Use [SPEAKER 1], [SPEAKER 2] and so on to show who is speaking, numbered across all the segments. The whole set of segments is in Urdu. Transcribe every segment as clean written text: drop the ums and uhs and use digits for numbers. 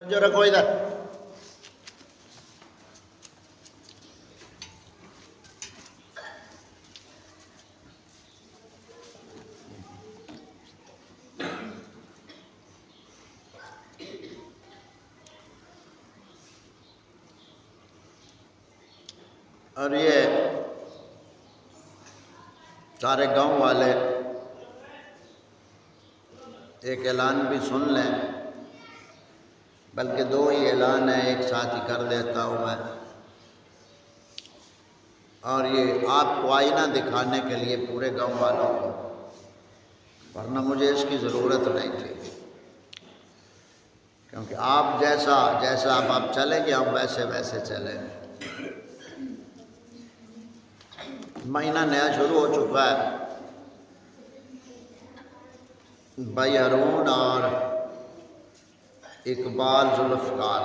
[SPEAKER 1] جو رکھو ادھر۔ اور یہ سارے گاؤں والے ایک اعلان بھی سن لیں، بلکہ دو ہی اعلان ہیں، ایک ساتھ ہی کر دیتا ہوں میں۔ اور یہ آپ کو آئینہ دکھانے کے لیے پورے گاؤں والوں کو، ورنہ مجھے اس کی ضرورت نہیں تھی، کیونکہ آپ جیسا آپ چلیں گے ہم ویسے ویسے چلیں گے۔ مہینہ نیا شروع ہو چکا ہے۔ بھائی ہارون اور اقبال ذوالفقار،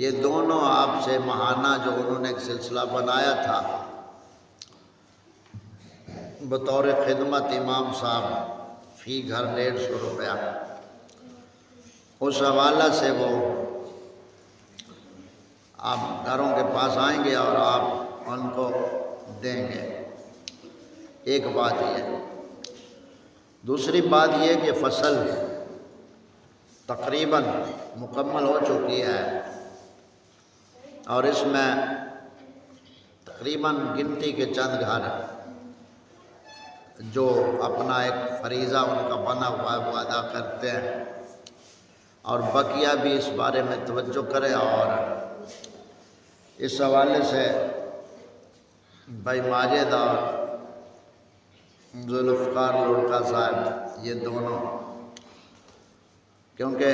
[SPEAKER 1] یہ دونوں آپ سے ماہانہ جو انہوں نے ایک سلسلہ بنایا تھا بطور خدمت امام صاحب، فی گھر 150 روپیہ، اس حوالہ سے وہ آپ گھروں کے پاس آئیں گے اور آپ ان کو دیں گے۔ ایک بات یہ، دوسری بات یہ کہ فصل تقریباً مکمل ہو چکی ہے اور اس میں تقریباً گنتی کے چند گھر جو اپنا ایک فریضہ ان کا بنا ہوا ہے وہ ادا کرتے ہیں، اور بقیہ بھی اس بارے میں توجہ کرے۔ اور اس حوالے سے بھائی ماجد اور ذوالفقار لڑکا صاحب، یہ دونوں، کیونکہ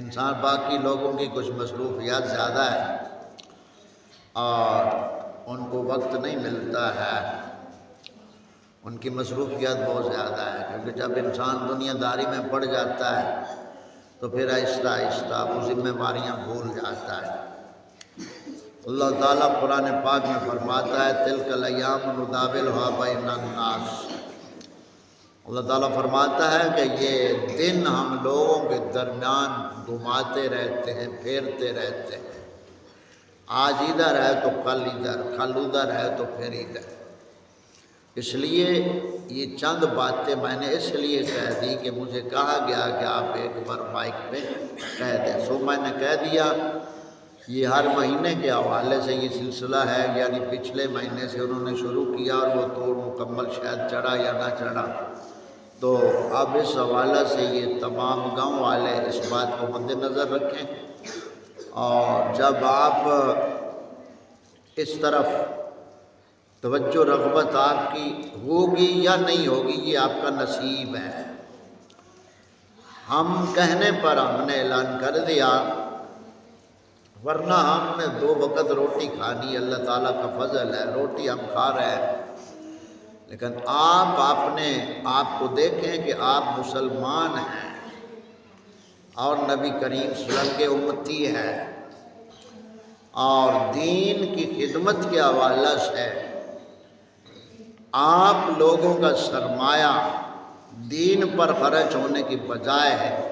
[SPEAKER 1] انسان باقی لوگوں کی کچھ مصروفیات زیادہ ہے اور ان کو وقت نہیں ملتا ہے، ان کی مصروفیات بہت زیادہ ہے، کیونکہ جب انسان دنیا داری میں پڑ جاتا ہے تو پھر آہستہ آہستہ وہ ذمہ داریاں بھول جاتا ہے۔ اللہ تعالیٰ قرآن پاک میں فرماتا ہے تِلْكَ الْأَيَّامُ نُدَاوِلُهَا بَيْنَ النَّاسِ، اللہ تعالیٰ فرماتا ہے کہ یہ دن ہم لوگوں کے درمیان گھماتے رہتے ہیں، پھیرتے رہتے ہیں، آج ادھر ہے تو کل ادھر، کل ادھر ہے تو پھر ادھر۔ اس لیے یہ چند باتیں میں نے اس لیے کہہ دی کہ مجھے کہا گیا کہ آپ ایک بار مائک پہ کہہ دیں، سو میں نے کہہ دیا۔ یہ ہر مہینے کے حوالے سے یہ سلسلہ ہے، یعنی پچھلے مہینے سے انہوں نے شروع کیا اور وہ توڑ مکمل شاید چڑھا یا نہ چڑھا، تو اب اس حوالہ سے یہ تمام گاؤں والے اس بات کو مد نظر رکھیں، اور جب آپ اس طرف توجہ رغبت آپ کی ہوگی یا نہیں ہوگی یہ آپ کا نصیب ہے۔ ہم کہنے پر ہم نے اعلان کر دیا، ورنہ ہم نے 2 وقت روٹی کھانی، اللہ تعالیٰ کا فضل ہے، روٹی ہم کھا رہے ہیں، لیکن آپ کو دیکھیں کہ آپ مسلمان ہیں اور نبی کریم صلی اللہ علیہ وسلم کے امتی ہیں، اور دین کی خدمت کے حوالہ سے آپ لوگوں کا سرمایہ دین پر خرچ ہونے کی بجائے ہے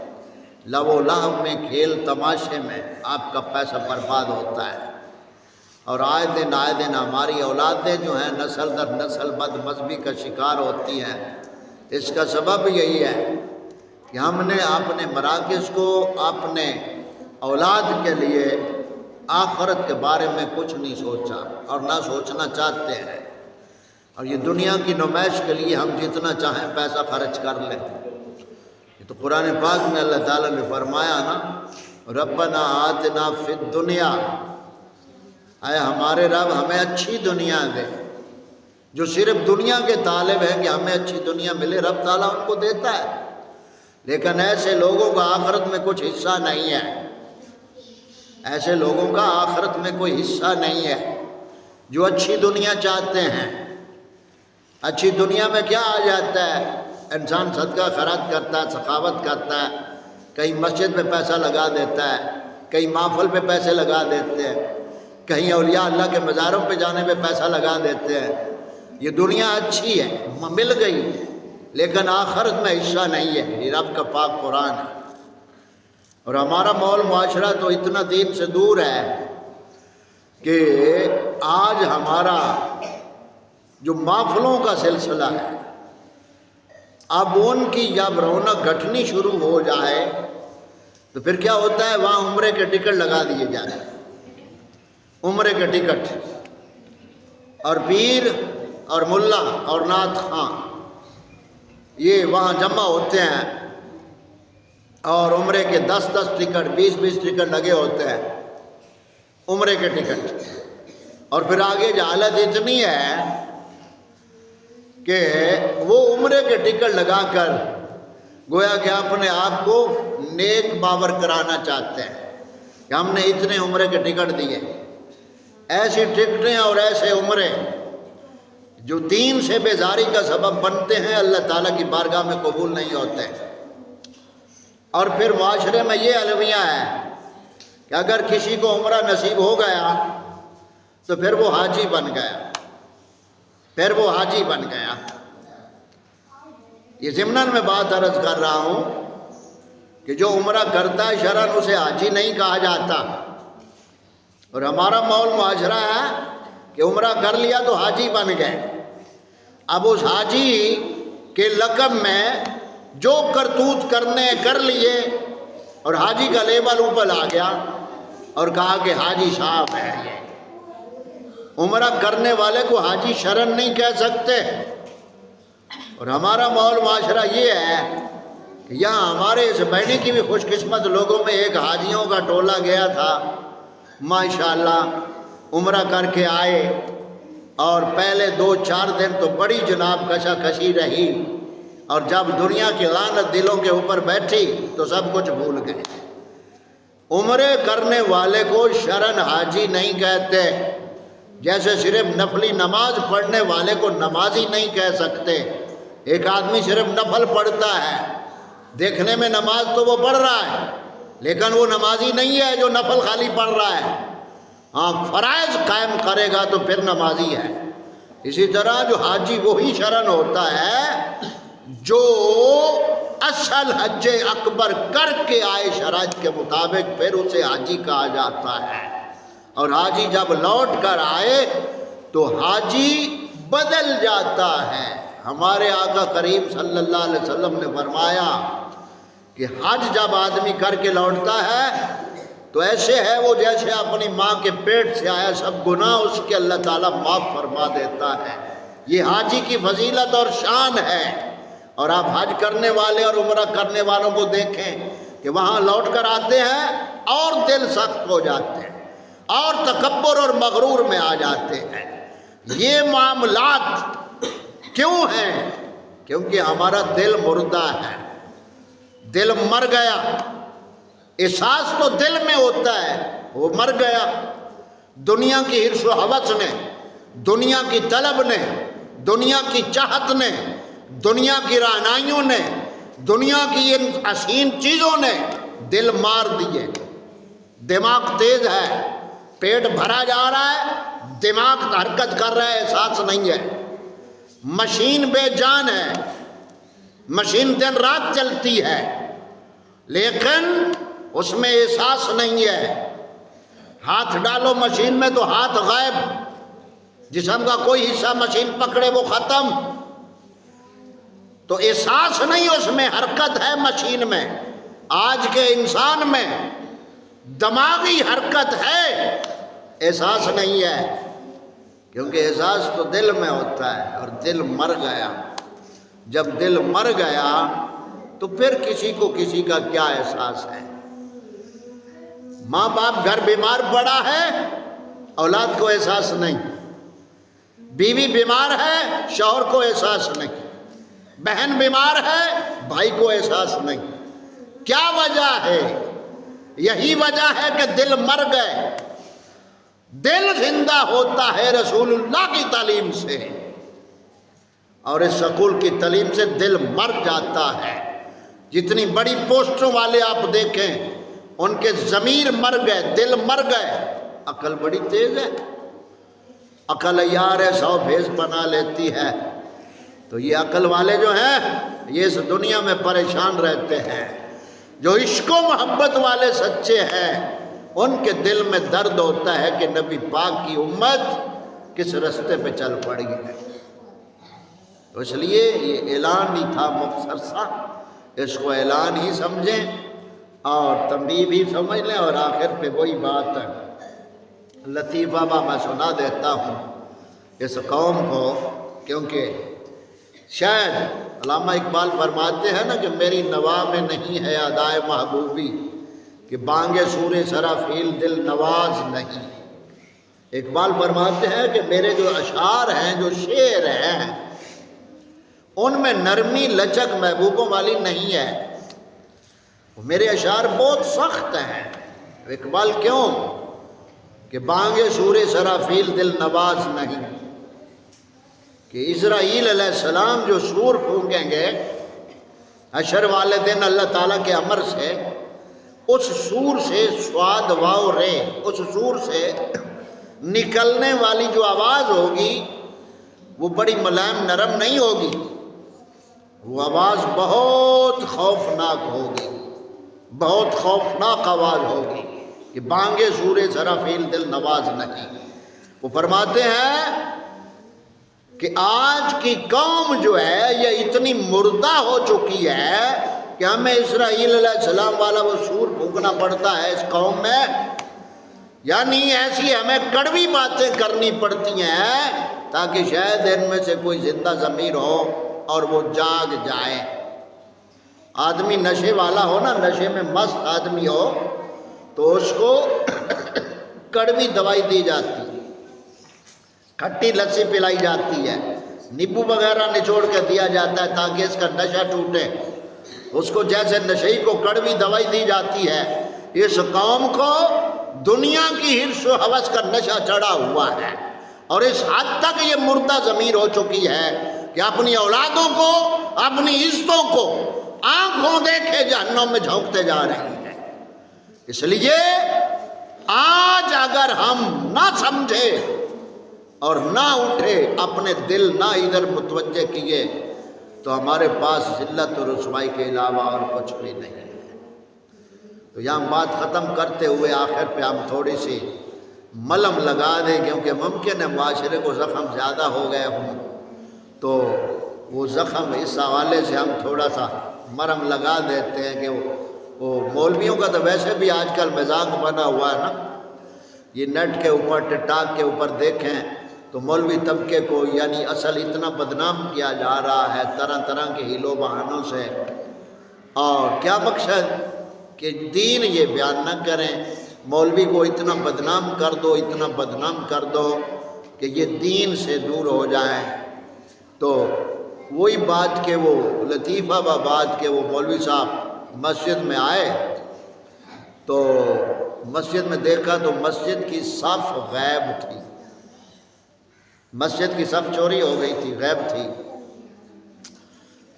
[SPEAKER 1] لو و لہو میں، کھیل تماشے میں آپ کا پیسہ برباد ہوتا ہے، اور آئے دن ہماری اولادیں جو ہیں نسل در نسل بد مذہبی کا شکار ہوتی ہیں۔ اس کا سبب یہی ہے کہ ہم نے اپنے مراکز کو اپنے اولاد کے لیے آخرت کے بارے میں کچھ نہیں سوچا اور نہ سوچنا چاہتے ہیں، اور یہ دنیا کی نمائش کے لیے ہم جتنا چاہیں پیسہ خرچ کر لیں۔ تو قرآن پاک میں اللہ تعالیٰ نے فرمایا نا، ربنا آتنا فی الدنیا، اے ہمارے رب ہمیں اچھی دنیا دے۔ جو صرف دنیا کے طالب ہیں کہ ہمیں اچھی دنیا ملے، رب تعالیٰ ان کو دیتا ہے، لیکن ایسے لوگوں کا آخرت میں کچھ حصہ نہیں ہے، ایسے لوگوں کا آخرت میں کوئی حصہ نہیں ہے جو اچھی دنیا چاہتے ہیں۔ اچھی دنیا میں کیا آ جاتا ہے؟ انسان صدقہ خیرات کرتا ہے، سخاوت کرتا ہے، کہیں مسجد پہ پیسہ لگا دیتا ہے، کہیں محفل پہ پیسے لگا دیتے ہیں، کہیں اولیاء اللہ کے مزاروں پہ جانے پہ پیسہ لگا دیتے ہیں۔ یہ دنیا اچھی ہے، مل گئی، لیکن آخرت میں حصہ نہیں ہے۔ یہ رب کا پاک قرآن ہے۔ اور ہمارا ماحول معاشرہ تو اتنا دین سے دور ہے کہ آج ہمارا جو محفلوں کا سلسلہ ہے، اب ان کی جب رونق گھٹنی شروع ہو جائے تو پھر کیا ہوتا ہے، وہاں عمرے کے ٹکٹ لگا دیے جاتے ہیں، عمرے کے ٹکٹ، اور پیر اور ملا اور نعت خان یہ وہاں جمع ہوتے ہیں اور عمرے کے 10 ٹکٹ 20 ٹکٹ لگے ہوتے ہیں، عمرے کے ٹکٹ۔ اور پھر آگے جہالت اتنی ہے کہ وہ عمرے کے ٹکٹ لگا کر گویا کہ اپنے آپ کو نیک باور کرانا چاہتے ہیں کہ ہم نے اتنے عمرے کے ٹکٹ دیے۔ ایسی ٹکٹیں اور ایسے عمرے جو دین سے بیزاری کا سبب بنتے ہیں، اللہ تعالیٰ کی بارگاہ میں قبول نہیں ہوتے۔ اور پھر معاشرے میں یہ المیہ ہے کہ اگر کسی کو عمرہ نصیب ہو گیا تو پھر وہ حاجی بن گیا، پھر وہ حاجی بن گیا۔ یہ ضمناً میں بات عرض کر رہا ہوں کہ جو عمرہ کرتا ہے شرعاً اسے حاجی نہیں کہا جاتا، اور ہمارا ماحول معاشرہ ہے کہ عمرہ کر لیا تو حاجی بن گئے۔ اب اس حاجی کے لقب میں جو کرتوت کرنے کر لیے اور حاجی کا لیبل اوپر آ گیا اور کہا کہ حاجی صاحب ہے یہ۔ عمرہ کرنے والے کو حاجی شرعاً نہیں کہہ سکتے۔ اور ہمارا ماحول معاشرہ یہ ہے کہ یہاں ہمارے اس بہنی کی بھی خوش قسمت لوگوں میں ایک حاجیوں کا ٹولہ گیا تھا، ماشاءاللہ عمرہ کر کے آئے، اور پہلے 2-4 دن تو بڑی جناب کشا کشی رہی، اور جب دنیا کی لعنت دلوں کے اوپر بیٹھی تو سب کچھ بھول گئے۔ عمرے کرنے والے کو شرعاً حاجی نہیں کہتے، جیسے صرف نفلی نماز پڑھنے والے کو نمازی نہیں کہہ سکتے۔ ایک آدمی صرف نفل پڑھتا ہے، دیکھنے میں نماز تو وہ پڑھ رہا ہے لیکن وہ نمازی نہیں ہے جو نفل خالی پڑھ رہا ہے۔ ہاں، فرائض قائم کرے گا تو پھر نمازی ہے۔ اسی طرح جو حاجی وہی شرعاً ہوتا ہے جو اصل حج اکبر کر کے آئے شرائط کے مطابق، پھر اسے حاجی کہا جاتا ہے۔ اور حاجی جب لوٹ کر آئے تو حاجی بدل جاتا ہے۔ ہمارے آقا کریم صلی اللہ علیہ وسلم نے فرمایا کہ حج جب آدمی کر کے لوٹتا ہے تو ایسے ہے وہ جیسے اپنی ماں کے پیٹ سے آیا، سب گناہ اس کے اللہ تعالیٰ معاف فرما دیتا ہے۔ یہ حاجی کی فضیلت اور شان ہے۔ اور آپ حج کرنے والے اور عمرہ کرنے والوں کو دیکھیں کہ وہاں لوٹ کر آتے ہیں اور دل سخت ہو جاتے ہیں اور تکبر اور مغرور میں آ جاتے ہیں۔ یہ معاملات کیوں ہیں؟ کیونکہ ہمارا دل مردہ ہے، دل مر گیا۔ احساس تو دل میں ہوتا ہے، وہ مر گیا۔ دنیا کی حرص و ہوس نے، دنیا کی طلب نے، دنیا کی چاہت نے، دنیا کی رعنائیوں نے، دنیا کی ان حسین چیزوں نے دل مار دیے۔ دماغ تیز ہے، پیٹ بھرا جا رہا ہے، دماغ حرکت کر رہا ہے، احساس نہیں ہے۔ مشین بے جان ہے، مشین دن رات چلتی ہے لیکن اس میں احساس نہیں ہے۔ ہاتھ ڈالو مشین میں تو ہاتھ غائب، جسم کا کوئی حصہ مشین پکڑے وہ ختم۔ تو احساس نہیں اس میں، حرکت ہے مشین میں۔ آج کے انسان میں دماغی حرکت ہے، احساس نہیں ہے، کیونکہ احساس تو دل میں ہوتا ہے اور دل مر گیا۔ جب دل مر گیا تو پھر کسی کو کسی کا کیا احساس ہے؟ ماں باپ گھر بیمار پڑا ہے، اولاد کو احساس نہیں، بیوی بیمار ہے، شوہر کو احساس نہیں، بہن بیمار ہے، بھائی کو احساس نہیں۔ کیا وجہ ہے؟ یہی وجہ ہے کہ دل مر گئے۔ دل زندہ ہوتا ہے رسول اللہ کی تعلیم سے، اور اس سکول کی تعلیم سے دل مر جاتا ہے۔ جتنی بڑی پوسٹوں والے آپ دیکھیں ان کے ضمیر مر گئے، دل مر گئے۔ عقل بڑی تیز ہے، عقل یار ہے، 100 بھیس بنا لیتی ہے۔ تو یہ عقل والے جو ہیں یہ اس دنیا میں پریشان رہتے ہیں۔ جو عشق و محبت والے سچے ہیں ان کے دل میں درد ہوتا ہے کہ نبی پاک کی امت کس رستے پہ چل پڑی ہے۔ تو اس لیے یہ اعلان ہی تھا مختصر سا، اس کو اعلان ہی سمجھیں اور تنبیہ بھی سمجھ لیں، اور آخر پہ وہی بات ہے لطیفہ میں سنا دیتا ہوں اس قوم کو، کیونکہ شاید علامہ اقبال فرماتے ہیں نا کہ میری نوا میں نہیں ہے ادائے محبوبی، کہ بانگے سور سرافیل دل نواز نہیں۔ اقبال فرماتے ہیں کہ میرے جو اشعار ہیں، جو شعر ہیں، ان میں نرمی لچک محبوبوں والی نہیں ہے، میرے اشعار بہت سخت ہیں۔ اقبال کیوں؟ کہ بانگے سور سرافیل دل نواز نہیں، کہ اسرائیل علیہ السلام جو سور پھونکیں گے حشر والے دن اللہ تعالیٰ کے امر سے، اس سور سے سواد واؤ رے، اس سور سے نکلنے والی جو آواز ہوگی وہ بڑی ملائم نرم نہیں ہوگی، وہ آواز بہت خوفناک ہوگی، بہت خوفناک آواز ہوگی، کہ بانگے سور سرافیل دل نواز نہیں۔ وہ فرماتے ہیں کہ آج کی قوم جو ہے یہ اتنی مردہ ہو چکی ہے کہ ہمیں اسرائیل علیہ السلام والا وہ سور پھونکنا پڑتا ہے اس قوم میں، یعنی ایسی ہمیں کڑوی باتیں کرنی پڑتی ہیں تاکہ شاید ان میں سے کوئی زندہ ضمیر ہو اور وہ جاگ جائے۔ آدمی نشے والا ہو نا، نشے میں مست آدمی ہو تو اس کو کڑوی دوائی دی جاتی ہے، کھٹی لسی پلائی جاتی ہے، نیبو وغیرہ نچوڑ کے دیا جاتا ہے تاکہ اس کا نشہ ٹوٹے۔ اس کو جیسے نشئی کو کڑوی دوائی دی جاتی ہے، اس قوم کو دنیا کی حرص و ہوس کا نشہ چڑھا ہوا ہے، اور اس حد تک یہ مردہ ضمیر ہو چکی ہے کہ اپنی اولادوں کو، اپنی عزتوں کو آنکھوں دیکھے جہنم میں جھونکتے جا رہی ہیں۔ اس لیے آج اگر ہم نہ سمجھے اور نہ اٹھے، اپنے دل نہ ادھر متوجہ کیے، تو ہمارے پاس ذلت و رسوائی کے علاوہ اور کچھ بھی نہیں ہے۔ تو یہاں بات ختم کرتے ہوئے آخر پہ ہم تھوڑی سی ملم لگا دیں، کیونکہ ممکن ہے معاشرے کو زخم زیادہ ہو گئے ہوں، تو وہ زخم اس حوالے سے ہم تھوڑا سا مرم لگا دیتے ہیں کہ وہ مولویوں کا تو ویسے بھی آج کل مذاق بنا ہوا ہے نا، یہ نیٹ کے اوپر ٹک ٹاک کے اوپر دیکھیں تو مولوی طبقے کو یعنی اصل اتنا بدنام کیا جا رہا ہے طرح طرح کے ہیلو بہانوں سے، اور کیا مقصد کہ دین یہ بیان نہ کریں، مولوی کو اتنا بدنام کر دو، اتنا بدنام کر دو کہ یہ دین سے دور ہو جائیں۔ تو وہی بات کہ وہ لطیفہ بات کہ وہ مولوی صاحب مسجد میں آئے تو مسجد میں دیکھا تو مسجد کی صف غائب تھی، مسجد کی صف چوری ہو گئی تھی، غائب تھی۔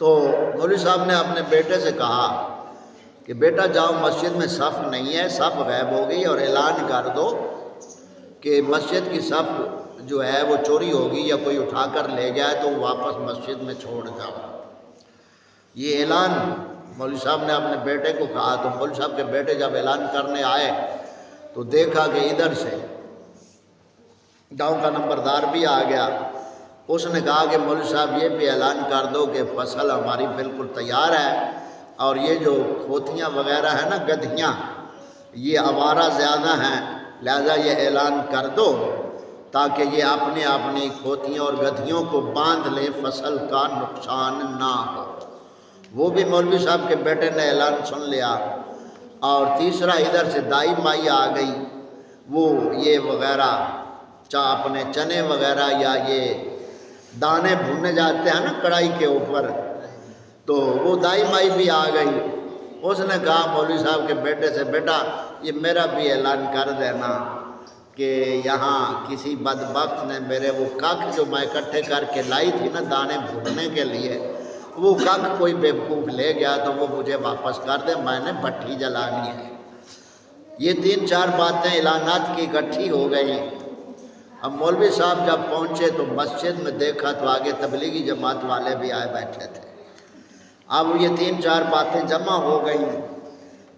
[SPEAKER 1] تو مولوی صاحب نے اپنے بیٹے سے کہا کہ بیٹا جاؤ، مسجد میں صف نہیں ہے، صف غائب ہو گئی، اور اعلان کر دو کہ مسجد کی صف جو ہے وہ چوری ہوگی یا کوئی اٹھا کر لے جائے تو واپس مسجد میں چھوڑ جاؤ۔ یہ اعلان مولوی صاحب نے اپنے بیٹے کو کہا، تو مولوی صاحب کے بیٹے جب اعلان کرنے آئے تو دیکھا کہ ادھر سے گاؤں کا نمبردار بھی آ گیا۔ اس نے کہا کہ مولوی صاحب یہ بھی اعلان کر دو کہ فصل ہماری بالکل تیار ہے، اور یہ جو کھوتیاں وغیرہ ہیں نا، گدھیاں، یہ آوارہ زیادہ ہیں، لہذا یہ اعلان کر دو تاکہ یہ اپنے اپنی کھوتیوں اور گدھیوں کو باندھ لیں، فصل کا نقصان نہ ہو۔ وہ بھی مولوی صاحب کے بیٹے نے اعلان سن لیا۔ اور تیسرا ادھر سے دائی مائی آ گئی، وہ یہ وغیرہ اپنے چنے وغیرہ یا یہ دانے بھونے جاتے ہیں نا کڑھائی کے اوپر، تو وہ دائی مائی بھی آ گئی۔ اس نے کہا مولوی صاحب کے بیٹے سے، بیٹا یہ میرا بھی اعلان کر دینا کہ یہاں کسی بدبخت نے میرے وہ کاک جو میں اکٹھے کر کے لائی تھی نا دانے بھوننے کے لیے، وہ کاک کوئی بیوقوف لے گیا تو وہ مجھے واپس کر دے، میں نے بھٹی جلانی ہے۔ یہ 3-4 باتیں اعلانات کی اکٹھی ہو گئی۔ اب مولوی صاحب جب پہنچے تو مسجد میں دیکھا تو آگے تبلیغی جماعت والے بھی آئے بیٹھے تھے۔ اب یہ 3-4 باتیں جمع ہو گئیں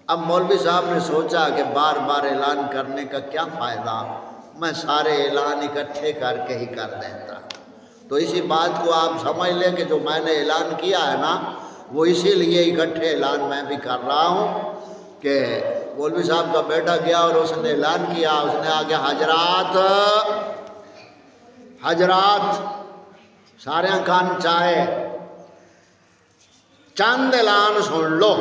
[SPEAKER 1] اب مولوی صاحب نے سوچا کہ بار بار اعلان کرنے کا کیا فائدہ، میں سارے اعلان اکٹھے کر کے ہی کر دیتا۔ تو اسی بات کو آپ سمجھ لیں کہ جو میں نے اعلان کیا ہے نا، وہ اسی لیے اکٹھے اعلان میں بھی کر رہا ہوں کہ مولوی صاحب کا بیٹا گیا اور اس نے اعلان کیا، اس نے آگے حضرات سارے کان چاہے چند اعلان سن لو۔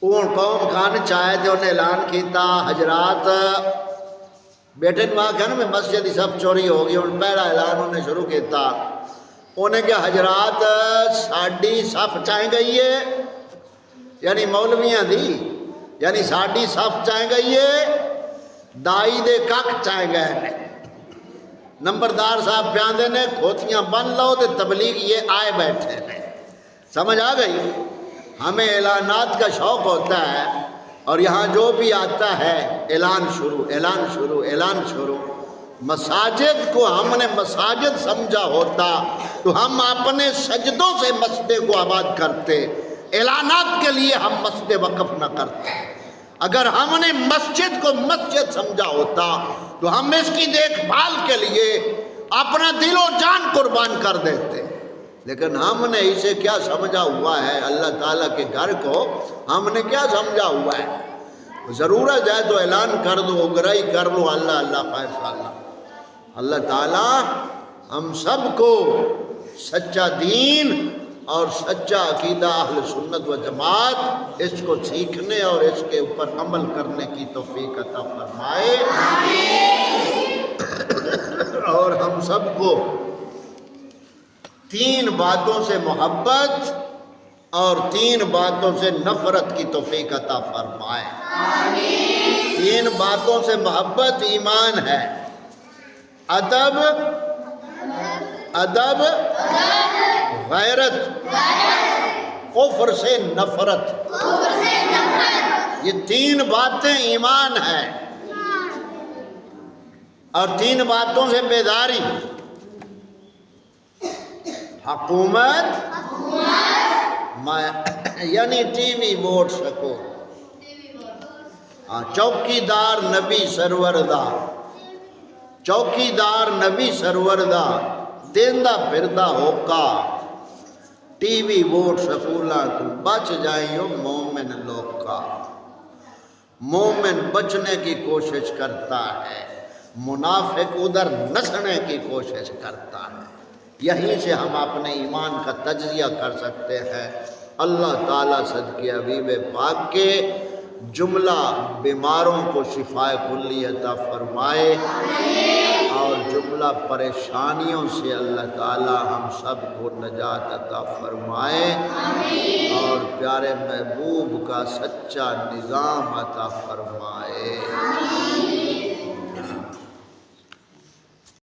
[SPEAKER 1] اون قوم کان چاہے تو انہیں اعلان کیتا، حضرات بیٹے نے آخیا نا میں مسجد ہی سب چوری ہو گئی، ان پہلا اعلان انہیں شروع کیتا، انہیں کہ حضرات ساڑی صف چاہیں گئی ہے، یعنی مولویاں دی، یعنی ساڑی صف چاہیں گئی ہے، دائی دے کک چاہیں گئے ہیں۔ نمبردار صاحب پیاندے نے کھوتیاں بن لو تے تبلیغ یہ آئے بیٹھے ہیں۔ سمجھ آ گئی؟ ہمیں اعلانات کا شوق ہوتا ہے اور یہاں جو بھی آتا ہے اعلان شروع اعلان شروع اعلان شروع۔ مساجد کو ہم نے مساجد سمجھا ہوتا تو ہم اپنے سجدوں سے مسجد کو آباد کرتے، اعلانات کے لیے ہم مسجد وقف نہ کرتے۔ اگر ہم نے مسجد کو مسجد سمجھا ہوتا تو ہم اس کی دیکھ بھال کے لیے اپنا دل و جان قربان کر دیتے، لیکن ہم نے اسے کیا سمجھا ہوا ہے، اللہ تعالیٰ کے گھر کو ہم نے کیا سمجھا ہوا ہے؟ ضرورت ہے تو اعلان کر دو، اگرائی کر لو، اللہ اللہ فیصلہ۔ اللہ تعالیٰ ہم سب کو سچا دین اور سچا عقیدہ اہل سنت و جماعت اس کو سیکھنے اور اس کے اوپر عمل کرنے کی توفیق عطا فرمائے، اور ہم سب کو 3 باتوں سے محبت اور 3 باتوں سے نفرت کی توفیق عطا فرمائے۔ 3 باتوں سے محبت ایمان ہے، ادب غیرت، کفر سے نفرت، یہ 3 باتیں ایمان ہیں، اور 3 باتوں سے بیداری، حکومت یعنی ٹی وی ووٹ سکو، چوکیدار نبی سرور دا، چوکیدار نبی سرور دا دیندہ پھردہ ہوکا، ٹی وی ووٹ سکولا تو بچ جائیو مومن لوکا۔ مومن بچنے کی کوشش کرتا ہے، منافق ادھر نسنے کی کوشش کرتا ہے۔ یہیں سے ہم اپنے ایمان کا تجزیہ کر سکتے ہیں۔ اللہ تعالیٰ صدقے حبیب پاک کے جملہ بیماروں کو شفائے کلی عطا فرمائے، اور جملہ پریشانیوں سے اللہ تعالیٰ ہم سب کو نجات عطا فرمائے، اور پیارے محبوب کا سچا نظام عطا فرمائے۔